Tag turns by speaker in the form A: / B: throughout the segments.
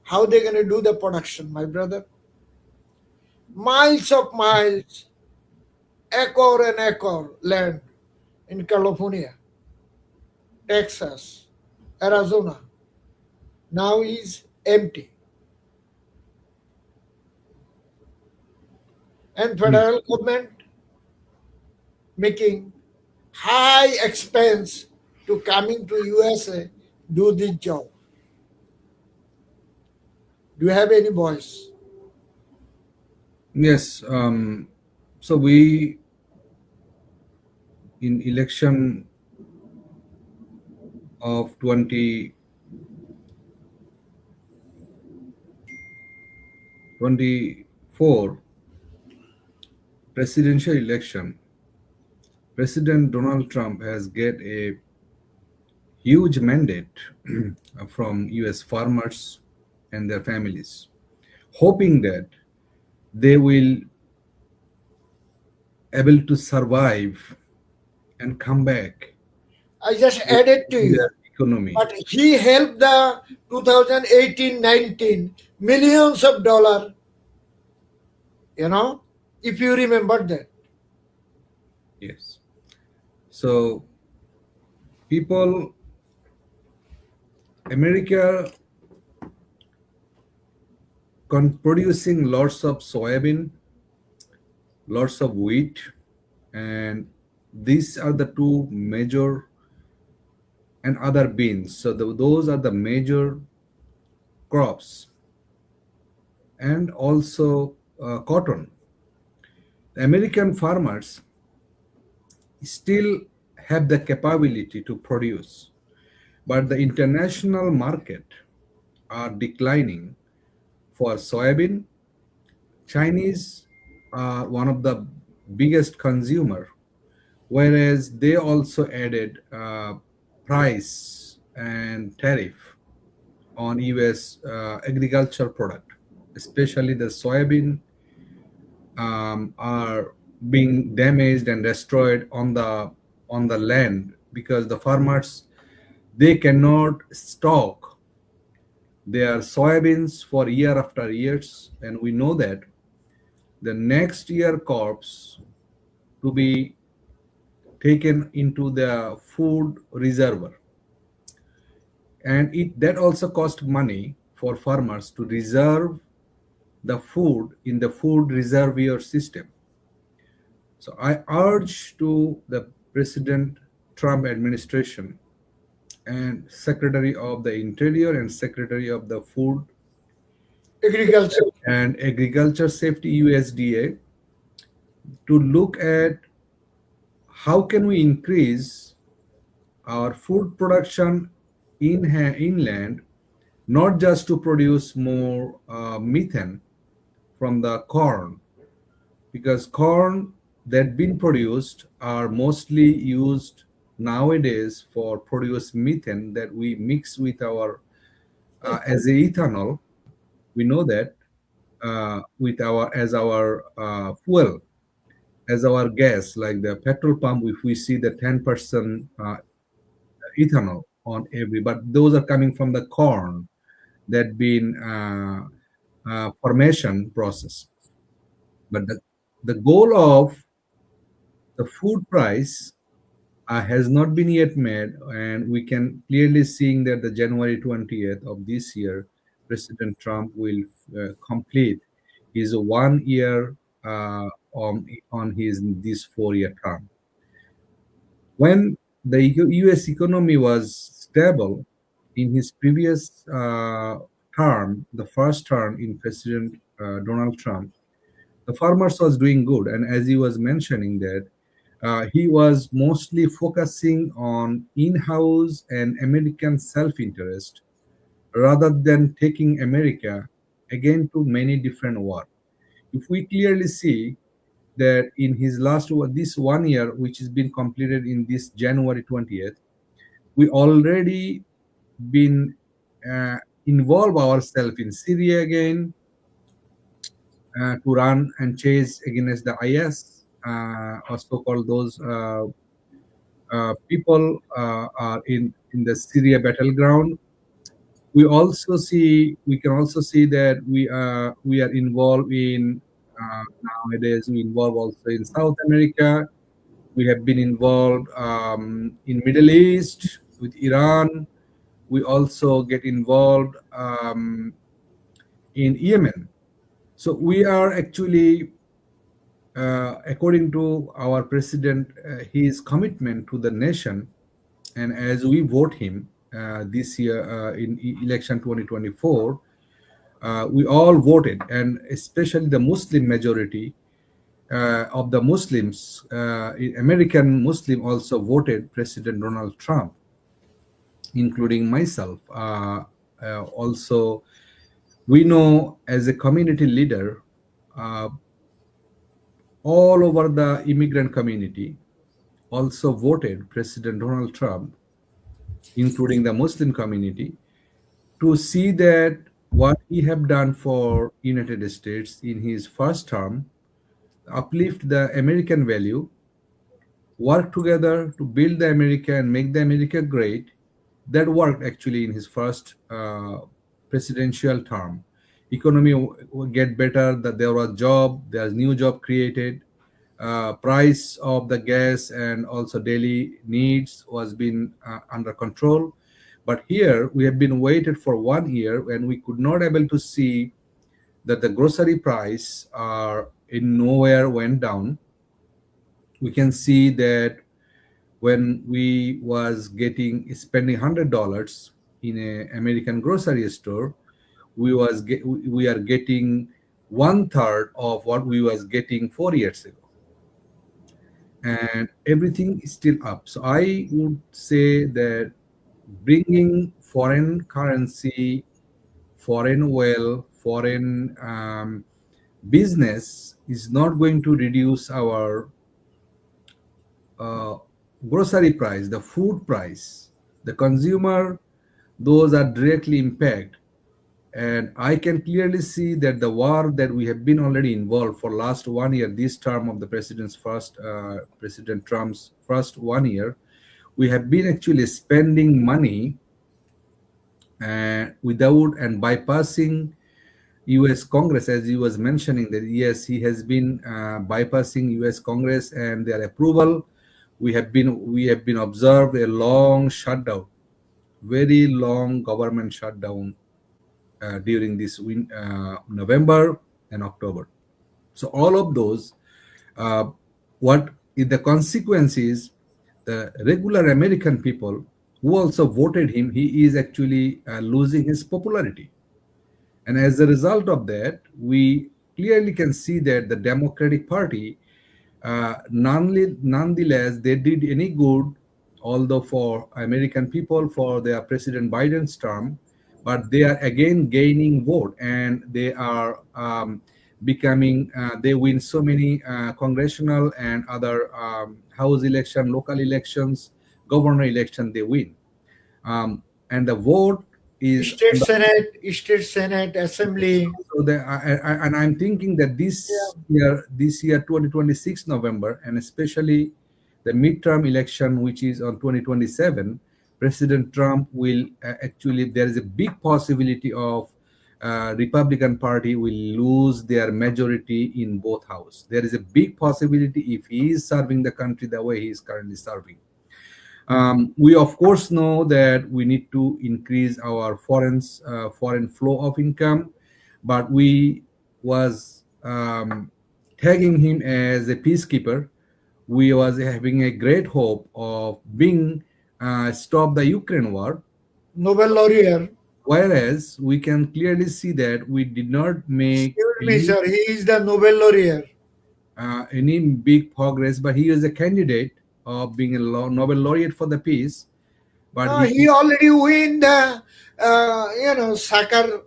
A: How they going to do the production, my brother? Miles of miles, acre and acre land in California, Texas, Arizona now is empty. And
B: Yes.
A: federal government making high expense to coming to USA do this job. Do you have any voice?
B: Yes. So we in election of 2024 presidential election, President Donald Trump has get a huge mandate from US farmers and their families, hoping that they will able to survive and come back
A: I just
B: with
A: added to
B: their
A: you.
B: economy.
A: But he helped the 2018-19 millions of dollar, if you remember that.
B: Yes. So people, America producing lots of soybean, lots of wheat, and these are the two major and other beans. So those are the major crops, and also cotton. American farmers still have the capability to produce, but the international market are declining for soybean. Chinese are one of the biggest consumer, whereas they also added price and tariff on US agriculture product, especially the soybean are being damaged and destroyed on the land because the farmers they cannot stock their soybeans for year after years, and we know that the next year crops to be taken into the food reservoir, and it that also cost money for farmers to reserve the food in the food reservoir system. So I urge to the President Trump administration and Secretary of the Interior and Secretary of the Food
A: Agriculture.
B: and Agriculture Safety USDA to look at how can we increase our food production inland, not just to produce more methane from the corn, because corn that been produced are mostly used nowadays for produce methane that we mix with our as a ethanol. We know that with our as our fuel, as our gas, like the petrol pump, if we see the 10% ethanol on every, but those are coming from the corn that been formation process. But the goal of the food price has not been yet made, and we can clearly seeing that the January 20th of this year, President Trump will complete his 1 year on his this 4 year term. When the U.S. economy was stable in his previous term, the first term in President Donald Trump, the farmers was doing good, and as he was mentioning that he was mostly focusing on in-house and American self-interest rather than taking America again to many different war. If we clearly see that in his this 1 year, which has been completed in this January 20th, we already been uh, involve ourselves in Syria again, to run and chase against the IS, or so-called those people are in the Syria battleground. we can also see that we are involved in nowadays. We involve also in South America. We have been involved in Middle East with Iran. We also get involved in Yemen. So we are actually, according to our president, his commitment to the nation, and as we vote him this year in election 2024, we all voted, and especially the Muslim majority of the Muslims, American Muslim, also voted President Donald Trump, including myself. Also, we know as a community leader, uh, all over the immigrant community also voted President Donald Trump, including the Muslim community, to see that what he have done for United States in his first term, uplift the American value, work together to build the America and make the America great. That worked actually in his first presidential term. Economy will get better. That there was job, there's new job created. Price of the gas and also daily needs was been under control. But here we have been waited for 1 year and we could not able to see that the grocery price are in nowhere went down. We can see that when we was getting spending $100 in a American grocery store, we are getting one third of what we was getting 4 years ago, and everything is still up. So I would say that bringing foreign currency, foreign oil, foreign business is not going to reduce our uh, grocery price, the food price, the consumer, those are directly impact. And I can clearly see that the war that we have been already involved for last 1 year, this term of the president's first, President Trump's first 1 year, we have been actually spending money without and bypassing U.S. Congress, as he was mentioning that yes, he has been bypassing U.S. Congress and their approval. We have been observed a long shutdown, very long government shutdown during this November and October. So all of those, uh, what is the consequences? The regular American people who also voted him, he is actually losing his popularity. And as a result of that, we clearly can see that the Democratic Party, nonetheless, they did any good, although for American people, for their President Biden's term, but they are again gaining vote and they are becoming, they win so many congressional and other house election, local elections, governor election, they win. And the vote is on the.
A: State Senate, Assembly.
B: So and I'm thinking that
A: Yeah.
B: this year 2026 November, and especially the midterm election, which is on 2027, President Trump will actually, there is a big possibility of Republican Party will lose their majority in both house. There is a big possibility if he is serving the country the way he is currently serving. We of course know that we need to increase our foreign flow of income, but we was tagging him as a peacekeeper. We was having a great hope of being stop the Ukraine war,
A: Nobel laureate.
B: whereas we can clearly see that we did not make
A: Excuse me, sir. He is the Nobel laureate.
B: any big progress. But he is a candidate of being a Nobel laureate for the peace. But
A: He already win the, soccer,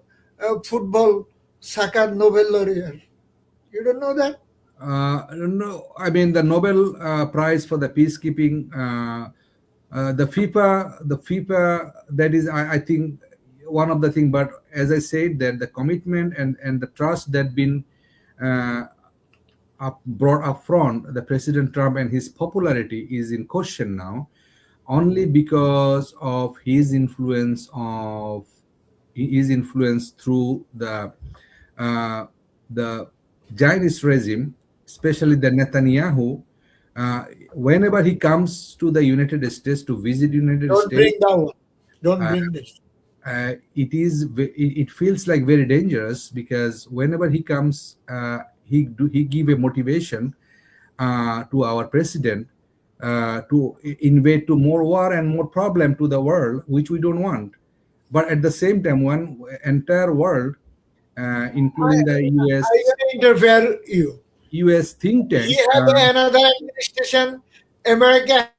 A: football, soccer Nobel laureate. You don't know that?
B: no, I mean the Nobel Prize for the peacekeeping, the FIFA. That is, I think, one of the thing. But as I said, that the commitment and the trust that been uh, brought up front, the President Trump and his popularity is in question now, only because of his influence of is influenced through uh, the Zionist regime, especially the Netanyahu. Uh, Whenever he comes to the United States to visit United
A: Don't
B: States,
A: bring down. Don't
B: uh,
A: bring this.
B: it feels like very dangerous, because whenever he comes, he give a motivation to our president to invade to more war and more problem to the world, which we don't want. But at the same time, one entire world, including the
A: I will interfere you.
B: US think
A: He
B: tank.
A: have another administration. America have another administration. They have another administration. They have another administration.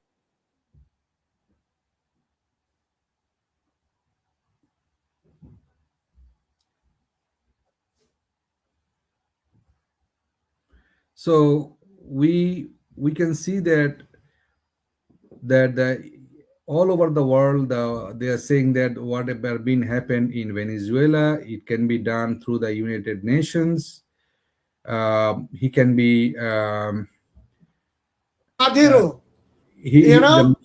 B: So we can see that all over the world, they are saying that whatever been happened in Venezuela, it can be done through the United Nations. He can be uh,
A: Maduro,
B: he the,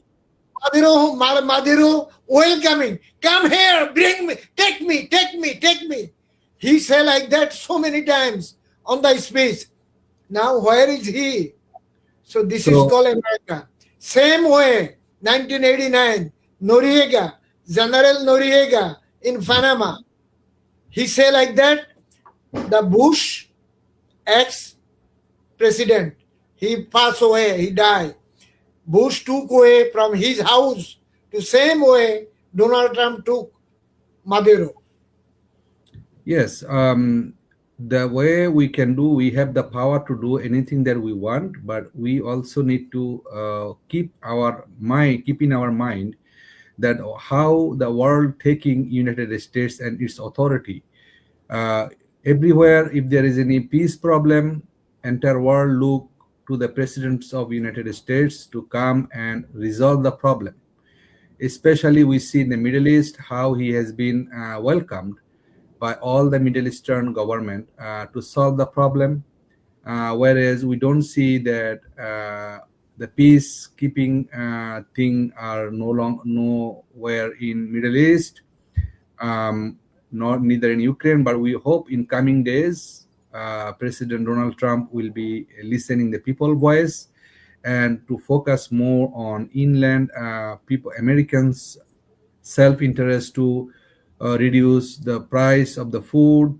A: Maduro welcoming. Come here, bring me, take me, take me, take me. He said like that so many times on the speech. Now where is he? So this is
B: so
A: called America. Same way, 1989, Noriega, General Noriega in Panama. He said like that, the Bush ex-president, he passed away, he died. Bush took away from his house to same way Donald Trump took Maduro.
B: yes, the way we can do, we have the power to do anything that we want, but we also need to keep in our mind that how the world taking United States and its authority. Uh, Everywhere, if there is any peace problem, entire world look to the presidents of United States to come and resolve the problem. Especially, we see in the Middle East how he has been welcomed by all the Middle Eastern government to solve the problem, whereas we don't see that the peacekeeping thing are nowhere in Middle East, not neither in Ukraine. But we hope in coming days, President Donald Trump will be listening the people voice and to focus more on inland people, Americans' self-interest to reduce the price of the food,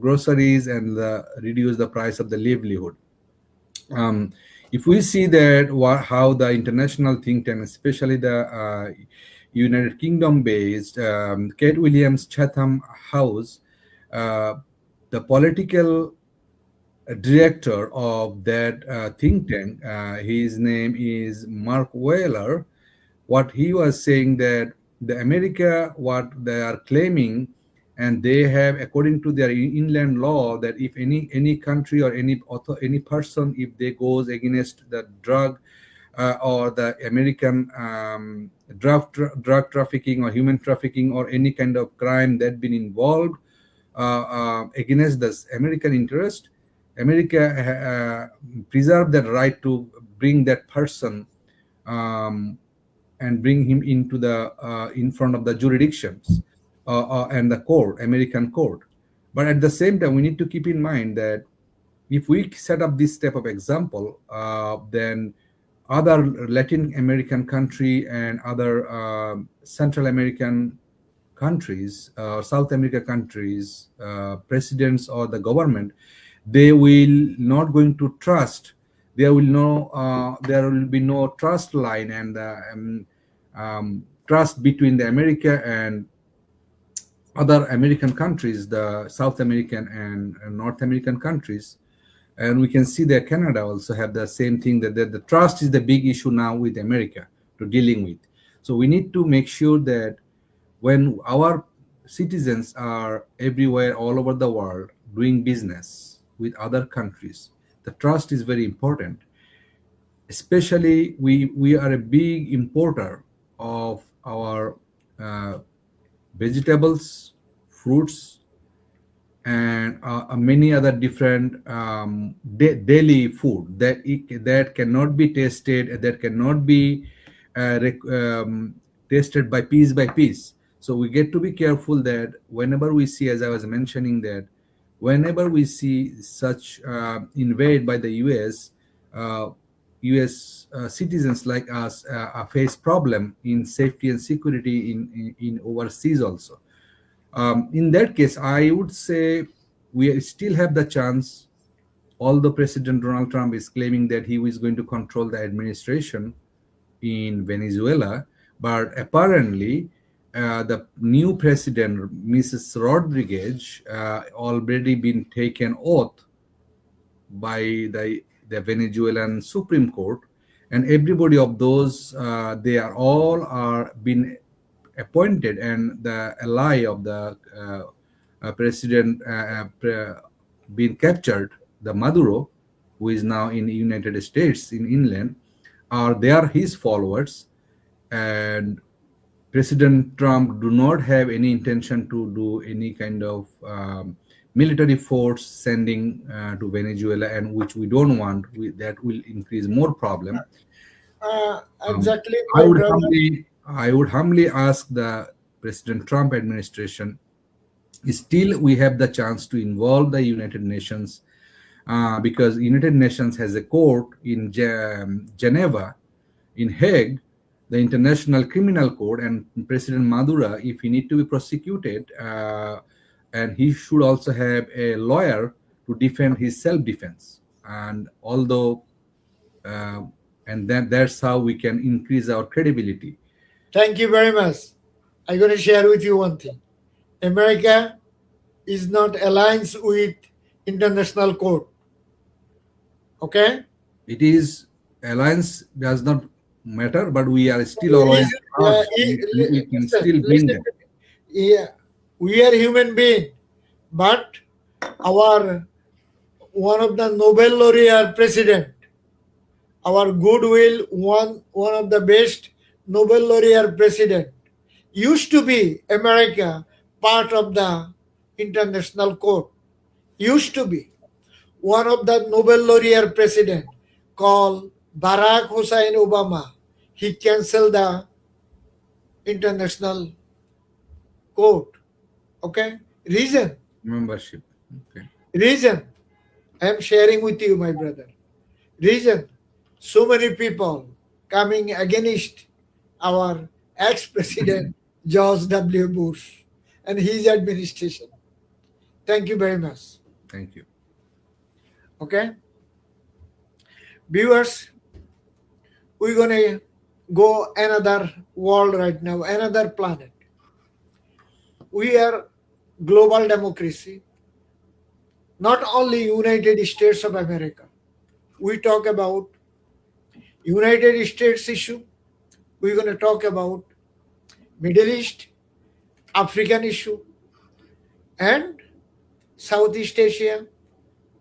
B: groceries, and reduce the price of the livelihood. If we see that how the international think tank, especially the United Kingdom based Kate Williams Chatham House, the political director of that think tank, his name is Mark Wheeler. What he was saying that the America, what they are claiming, and they have, according to their inland law, that if any country or any person, if they goes against the drug or the American drug trafficking or human trafficking or any kind of crime that been involved against the American interest, America preserve that right to bring that person and bring him into the in front of the jurisdictions and the court, American court. But at the same time, we need to keep in mind that if we set up this type of example, then other Latin American country and other Central American countries, South America countries, presidents or the government, they will not going to trust. There will be no trust line and trust between the America and other American countries, the South American and North American countries. And we can see that Canada also have the same thing, that the trust is the big issue now with America to dealing with. So we need to make sure that when our citizens are everywhere, all over the world, doing business with other countries, the trust is very important. Especially, we are a big importer of our vegetables, fruits, and many other different daily food that cannot be tasted, that cannot be tasted by piece by piece. So we get to be careful that whenever we see, as I was mentioning, that whenever we see such invade by the US, uh, US citizens like us face problem in safety and security in overseas also. In that case, I would say we still have the chance, although President Donald Trump is claiming that he is going to control the administration in Venezuela, but apparently the new president, Mrs. Rodriguez, already been taken oath by the Venezuelan Supreme Court, and everybody of those they are all are been appointed, and the ally of the president been captured, the Maduro, who is now in the United States in inland, are they are his followers, and President Trump do not have any intention to do any kind of military force sending to Venezuela, and which we don't want. That will increase more problem.
A: Exactly,
B: I
A: my
B: would
A: brother.
B: humbly ask the President Trump administration. Still, we have the chance to involve the United Nations because United Nations has a court in Geneva, in Hague, the International Criminal Court, and President Maduro, if he need to be prosecuted, and he should also have a lawyer to defend his self-defense. And although, and that's how we can increase our credibility.
A: Thank you very much. I'm going to share with you one thing. America is not aligned with international court. Okay?
B: It is alliance does not matter, but we are still always us. We can
A: Listen,
B: still bring
A: listen
B: them.
A: to me. Yeah, we are human being, but our one of the Nobel laureate president, our goodwill, one of the best Nobel laureate president, used to be America part of the international court. Used to be one of the Nobel laureate president called Barack Hussein Obama. He canceled the international court. Okay, reason,
B: Membership. Okay.
A: reason. I am sharing with you, my brother. Reason, so many people coming against our ex-president George W. Bush and his administration. Thank you very much.
B: Thank you.
A: Okay, viewers, we're gonna go another world right now, another planet. We are global democracy, not only United States of America. We talk about United States issue. We're going to talk about Middle East, African issue, and Southeast Asia,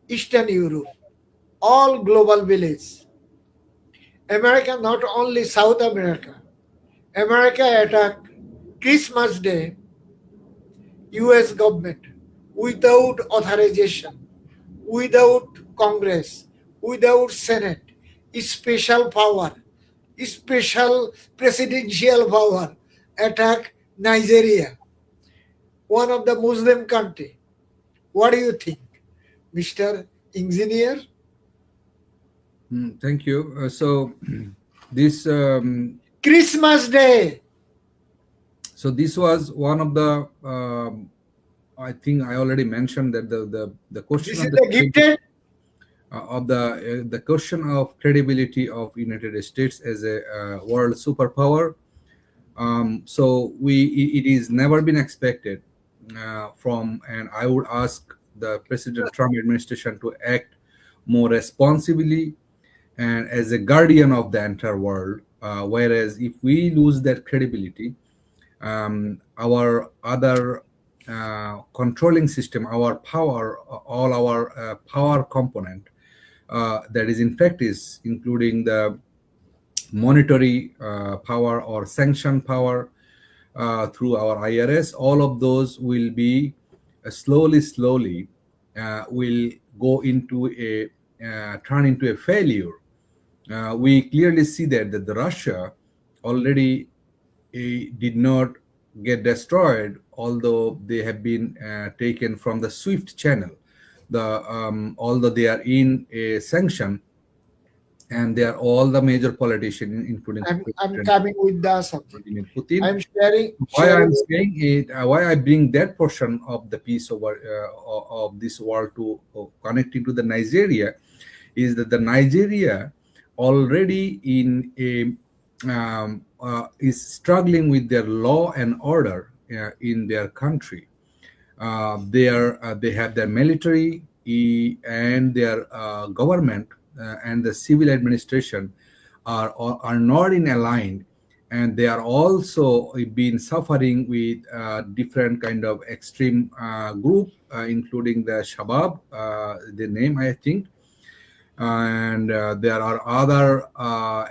A: Eastern Europe, all global village. America, not only South America. America attacked Christmas Day, US government, without authorization, without Congress, without Senate, special power, special presidential power, attack Nigeria, one of the Muslim country. What do you think, Mr. Engineer?
B: Thank you. So this
A: Christmas Day.
B: so this was one of the I think I already mentioned that the question
A: This
B: of
A: is the gifted.
B: the question of credibility of United States as a world superpower. So it is never been expected from, and I would ask the President Trump administration to act more responsibly and as a guardian of the entire world. Whereas if we lose that credibility, our other controlling system, our power, all our power component that is in practice, including the monetary power or sanction power through our IRS, all of those will be slowly will go into a turn into a failure. We clearly see that the Russia already did not get destroyed, although they have been taken from the SWIFT channel. Although they are in a sanction, and they are all the major politicians, including
A: I'm
B: President
A: coming with the subject.
B: Vladimir Putin.
A: I'm sharing
B: Why
A: sharing.
B: I'm saying it, why I bring that portion of the piece over of this world to connecting to the Nigeria, is that the Nigeria already in a is struggling with their law and order in their country. They have their military and their government and the civil administration are not in aligned, and they are also been suffering with different kind of extreme group, including the Shabab, the name I think, and there are other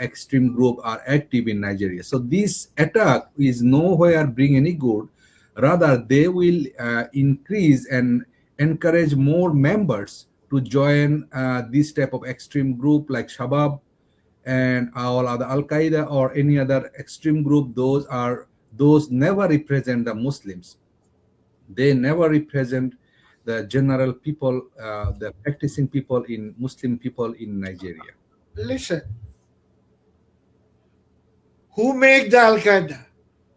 B: extreme group are active in Nigeria. So this attack is nowhere bring any good. Rather, they will increase and encourage more members to join this type of extreme group like Shabab and all other Al Qaeda or any other extreme group. Those never represent the Muslims. They never represent the general people, the practicing people in Muslim people in Nigeria.
A: Listen, who make the Al Qaeda?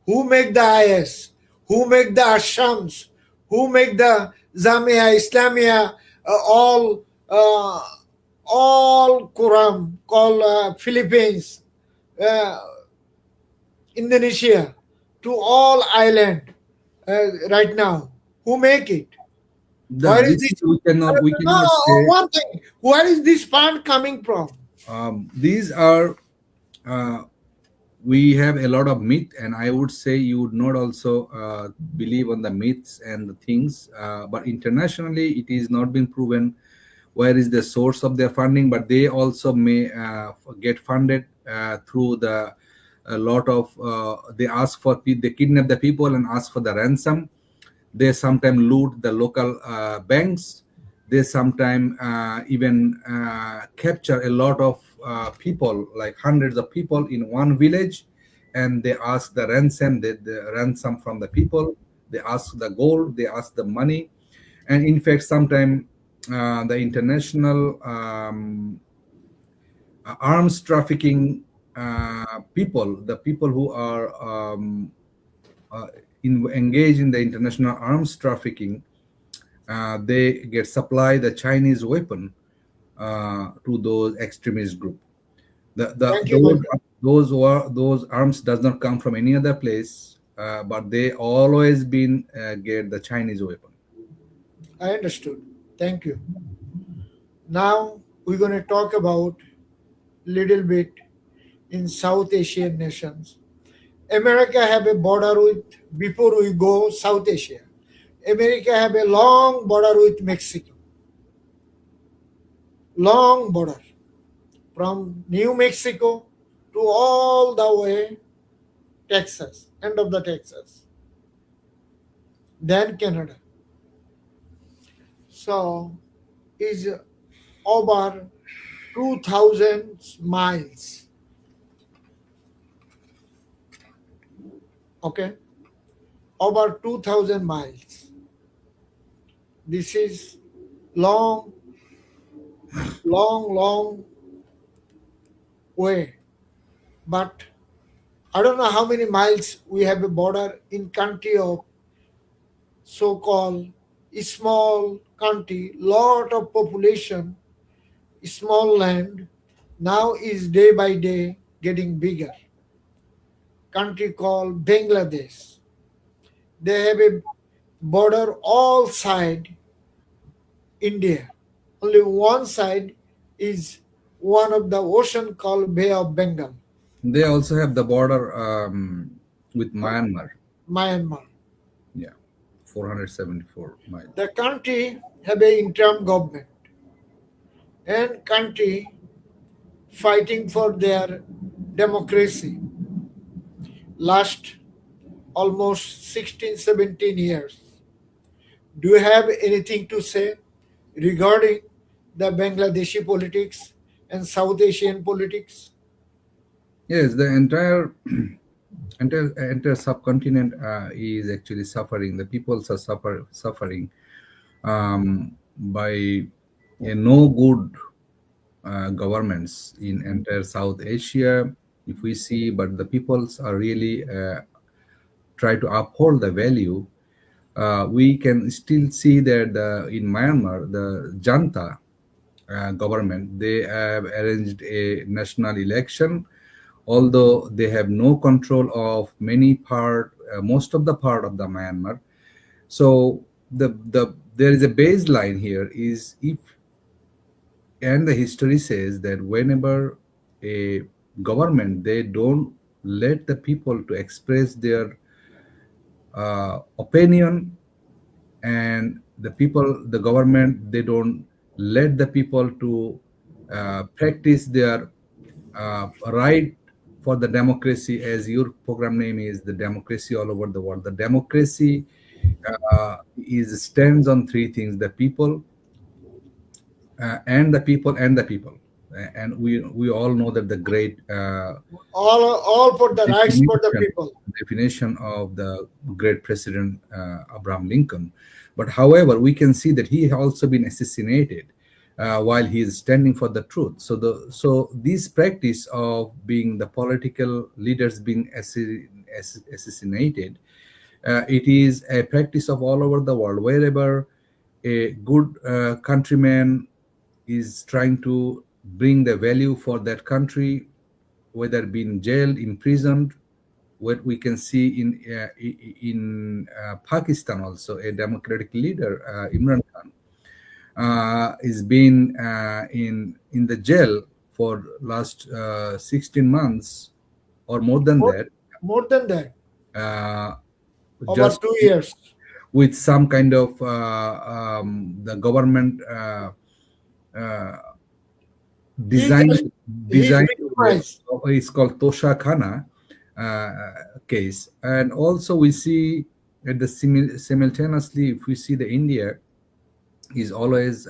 A: Who make the IS? Who make the Ashams? Who make the Zamia, Islamia, uh, all Quram, call Philippines, uh, Indonesia, to all island right now? Who make it? Where is
B: This
A: this?
B: we
A: No,
B: cannot say.
A: one thing. Where is this fund coming from?
B: These are we have a lot of myth, and I would say you would not also believe on the myths and the things, but internationally it is not been proven where is the source of their funding, but they also may get funded through the a lot of they ask for they kidnap the people and ask for the ransom. They sometimes loot the local banks. They sometimes even capture a lot of people, like hundreds of people in one village, and they ask the ransom, the ransom from the people. They ask the gold, they ask the money, and in fact, sometimes the international arms trafficking people, the people who are engaged in the international arms trafficking, they get supply the Chinese weapon to those extremist group.
A: Thank you, my friend.
B: Those arms does not come from any other place, but they always been get the Chinese weapon.
A: I understood. Thank you. Now we're going to talk about little bit in South Asian nations. America have a border with, before we go South Asia, America have a long border with Mexico. Long border from New Mexico to all the way Texas, end of the Texas, then Canada. So is over 2,000 miles. Okay, over 2,000 miles. This is long, long way. But I don't know how many miles we have a border in country of so-called small country, lot of population, small land, now is day by day getting bigger. Country called Bangladesh. They have a border all side India. Only one side is one of the ocean called Bay of Bengal,
B: They also have the border with Myanmar.
A: Myanmar.
B: Yeah, 474 miles.
A: The country have a interim government and country fighting for their democracy last almost 16, 17 years. Do you have anything to say regarding the Bangladeshi politics and South Asian politics?
B: Yes, the entire entire subcontinent is actually suffering. The peoples are suffering by no good governments in entire South Asia, if we see, but the peoples are really try to uphold the value. We can still see that in Myanmar, the junta government, they have arranged a national election, although they have no control of most of the part of the Myanmar. So there is a baseline here is if, and the history says that whenever a government, they don't let the people to express their opinion, and the government, they don't let the people to practice their right for the democracy, as your program name is the democracy all over the world. The democracy is stands on three things: the people, and the people, and the people. And we all know that the great
A: All for the rights for the
B: definition
A: people.
B: definition of the great president Abraham Lincoln. But however, we can see that he has also been assassinated while he is standing for the truth. So this practice of being the political leaders being assassinated, it is a practice of all over the world. Wherever a good countryman is trying to bring the value for that country, whether being jailed, imprisoned, what we can see in Pakistan also, a democratic leader, Imran Khan, is been in the jail for last 16 months or more than
A: More,
B: that,
A: more than that,
B: uh,
A: over
B: just
A: 2 years.
B: with some kind of the government uh,
A: He
B: design
A: just he is
B: design
A: victimized.
B: is called Tosha Khana case. And also we see at the simultaneously, if we see the India is always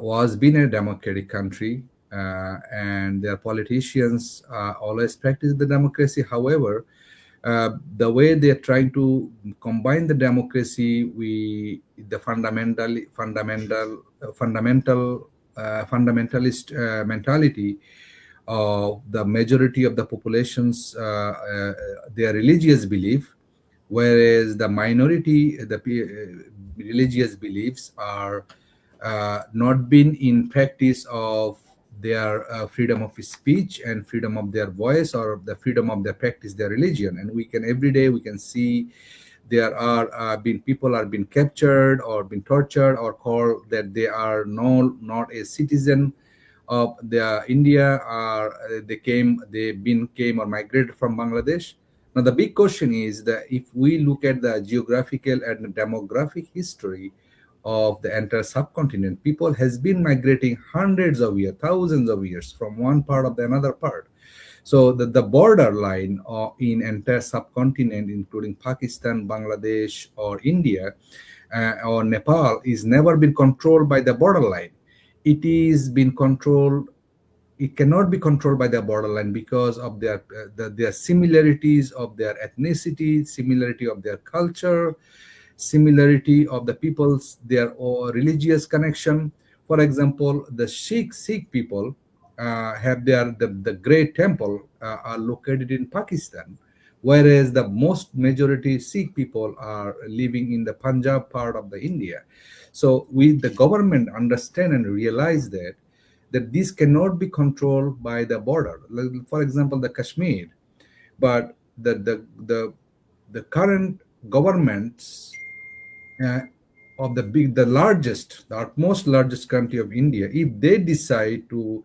B: was been a democratic country, and their politicians always practice the democracy. However, the way they're trying to combine the democracy, the fundamentalist mentality of the majority of the populations, their religious belief, whereas the minority, religious beliefs are not been in practice of their freedom of speech and freedom of their voice, or the freedom of their practice their religion. And we can every day we can see there are been people are being captured or been tortured or called that they are not a citizen of the India, or came or migrated from Bangladesh. Now the big question is that if we look at the geographical and demographic history of the entire subcontinent, people has been migrating hundreds of years, thousands of years from one part of the another part. So the border line in entire subcontinent, including Pakistan, Bangladesh, or India, or Nepal, is never been controlled by the borderline. It is been controlled. It cannot be controlled by the borderline because of their similarities of their ethnicity, similarity of their culture, similarity of the people's their religious connection. For example, the Sikh people have the great temple are located in Pakistan, whereas the most majority Sikh people are living in the Punjab part of the India. So we the government understand and realize that this cannot be controlled by the border. Like, for example, the Kashmir, but the current governments uh, of the largest, the utmost largest country of India, if they decide to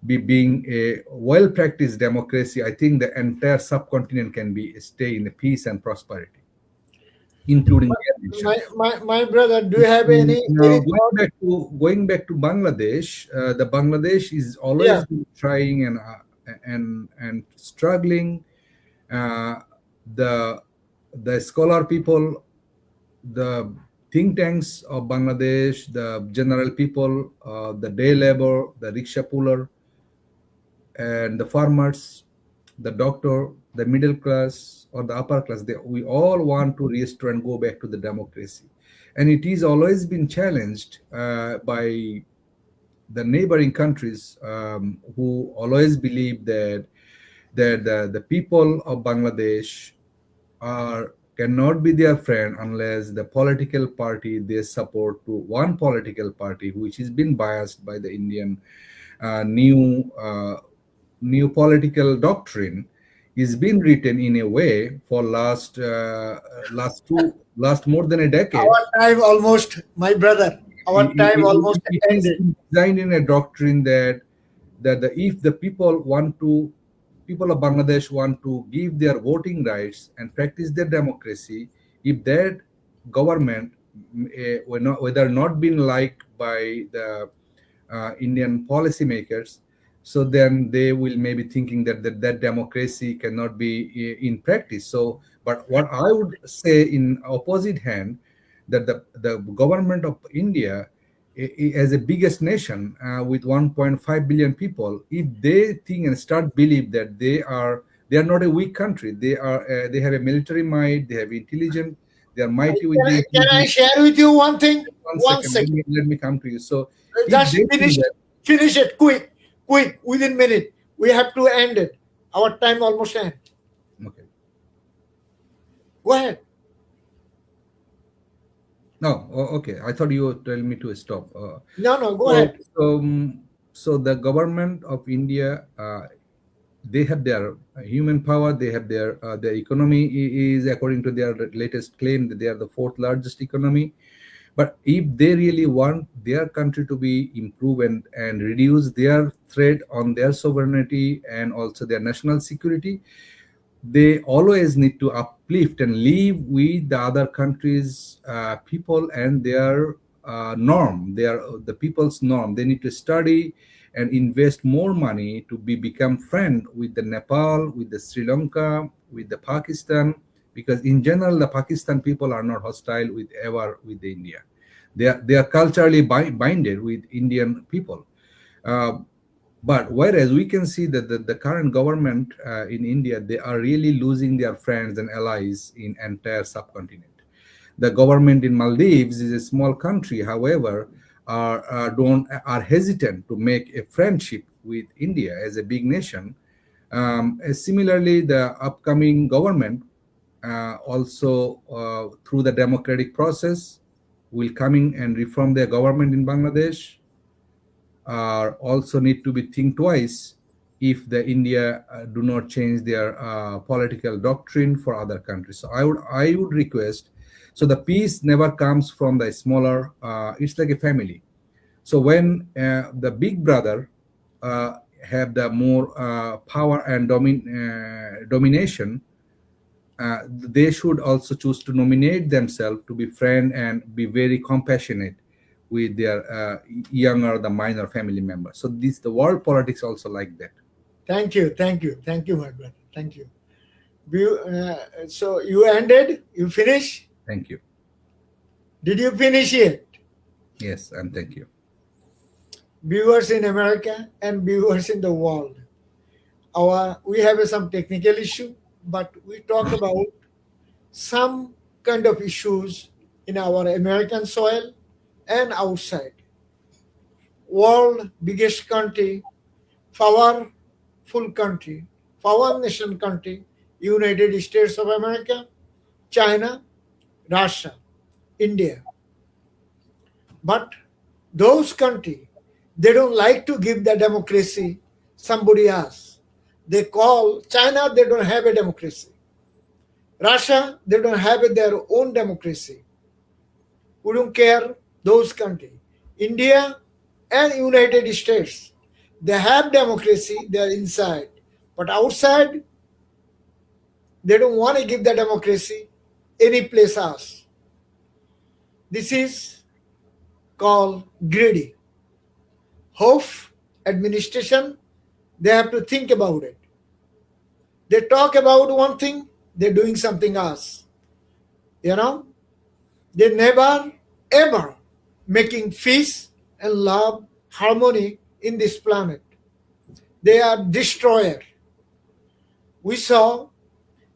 B: be being a well practiced democracy, I think the entire subcontinent can be stay in peace and prosperity, including their nation.
A: My brother, do you have
B: Now
A: any thought?
B: going back to Bangladesh, the Bangladesh is
A: Yeah,
B: always been trying and struggling. Uh, the the scholar people, the think tanks of Bangladesh, the general people, the day labor, the rickshaw puller, and the farmers, the doctor, the middle class, or the upper class, we all want to restore and go back to the democracy. And it is always been challenged by the neighboring countries, who always believe that the people of Bangladesh cannot be their friend unless the political party they support to one political party which has been biased by the Indian new political doctrine is being written in a way for last more than a decade.
A: Our time almost, my brother. Our time almost
B: It is
A: ended.
B: designed in a doctrine that if the people of Bangladesh want to give their voting rights and practice their democracy, if that government, whether not been liked by the Indian policymakers, so then they will maybe thinking that democracy cannot be in practice. So, but what I would say in opposite hand, that the government of India, as a biggest nation with 1.5 billion people, if they think and start believe that they are not a weak country, they have a military might, they have intelligence, they are mighty with the
A: Can I
B: intelligence.
A: share with you one thing?
B: One
A: One
B: second,
A: second.
B: let me come to you. So if
A: Just
B: they think that,
A: finish it quick, within minute. We have to end it. Our time almost end.
B: okay,
A: Go ahead.
B: no, okay, I thought you were telling me to stop.
A: No, go
B: So,
A: ahead.
B: so the government of India, they have their human power, they have their economy is, according to their latest claim, that they are the fourth largest economy. But if they really want their country to be improved and reduce their threat on their sovereignty and also their national security, they always need to uplift and live with the other countries' people and their norm, the people's norm. They need to study and invest more money to become friend with the Nepal, with the Sri Lanka, with the Pakistan, because in general the Pakistan people are not hostile with the India. They are culturally binded with Indian people. Uh, but whereas we can see that the current government in India, they are really losing their friends and allies in entire subcontinent. The government in Maldives is a small country, however, are hesitant to make a friendship with India as a big nation. Similarly, the upcoming government also through the democratic process will coming and reform their government in Bangladesh, also need to be think twice if the India do not change their political doctrine for other countries. So I would request. So the peace never comes from the smaller. It's like a family. So when the big brother have the more power and domination, they should also choose to nominate themselves to be friend and be very compassionate with their younger, the minor family members. So the world politics also like that.
A: Thank you, my brother. Thank you. So you ended. You finish.
B: Thank you.
A: Did you finish it?
B: Yes, and thank you.
A: Viewers in America and viewers in the world, we have some technical issue, but we talk about some kind of issues in our American soil and outside. World biggest country, powerful country, power nation country, United States of America, China, Russia, India. But those countries, they don't like to give the democracy somebody else. They call China, they don't have a democracy. Russia, they don't have their own democracy. We don't care those countries. India and United States, they have democracy, they are inside. But outside, they don't want to give the democracy any place else. This is called greedy. Hope administration, they have to think about it. They talk about one thing, they're doing something else. You know, they never ever making peace and love, harmony in this planet. They are destroyer. We saw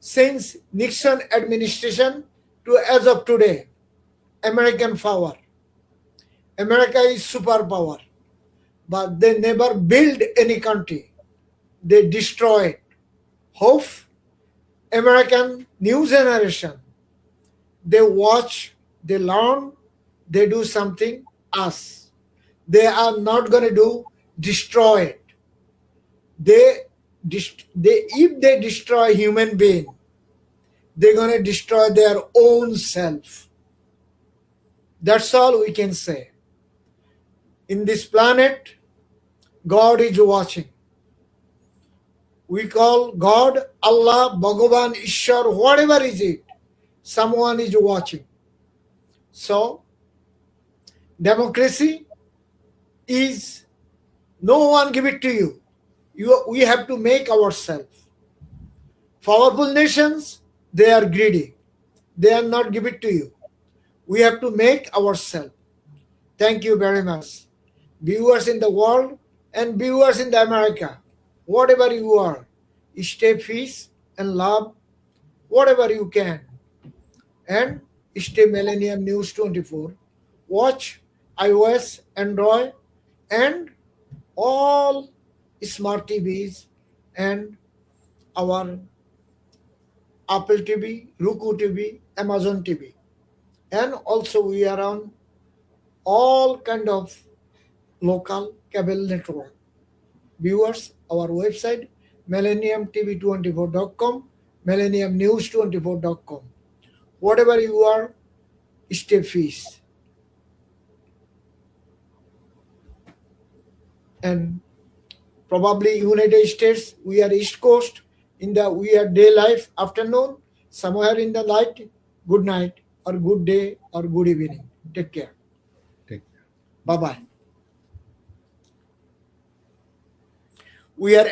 A: since Nixon administration to as of today, American power. America is superpower, but they never build any country. They destroy it. Hope American new generation, they watch, they learn, they do something us. They are not going to do destroy it. If they destroy human being, they're going to destroy their own self. That's all we can say. In this planet, God is watching. We call God, Allah, Bhagavan, Ishwar, whatever is it. Someone is watching. So, democracy is no one give it to you. We have to make ourselves. Powerful nations, they are greedy. They are not give it to you. We have to make ourselves. Thank you very much. Viewers in the world and viewers in the America, whatever you are, stay peace and love, whatever you can. And stay Millennium News 24. Watch iOS, Android, and all smart TVs and our Apple TV, Roku TV, Amazon TV. And also we are on all kind of local cable network. Viewers, our website millenniumtv24.com, millenniumnews24.com. Whatever you are, stay peace. And probably United States, we are East Coast, we are day life, afternoon, somewhere in the night, good night, or good day, or good evening. Take care.
B: Take
A: Bye-bye. We are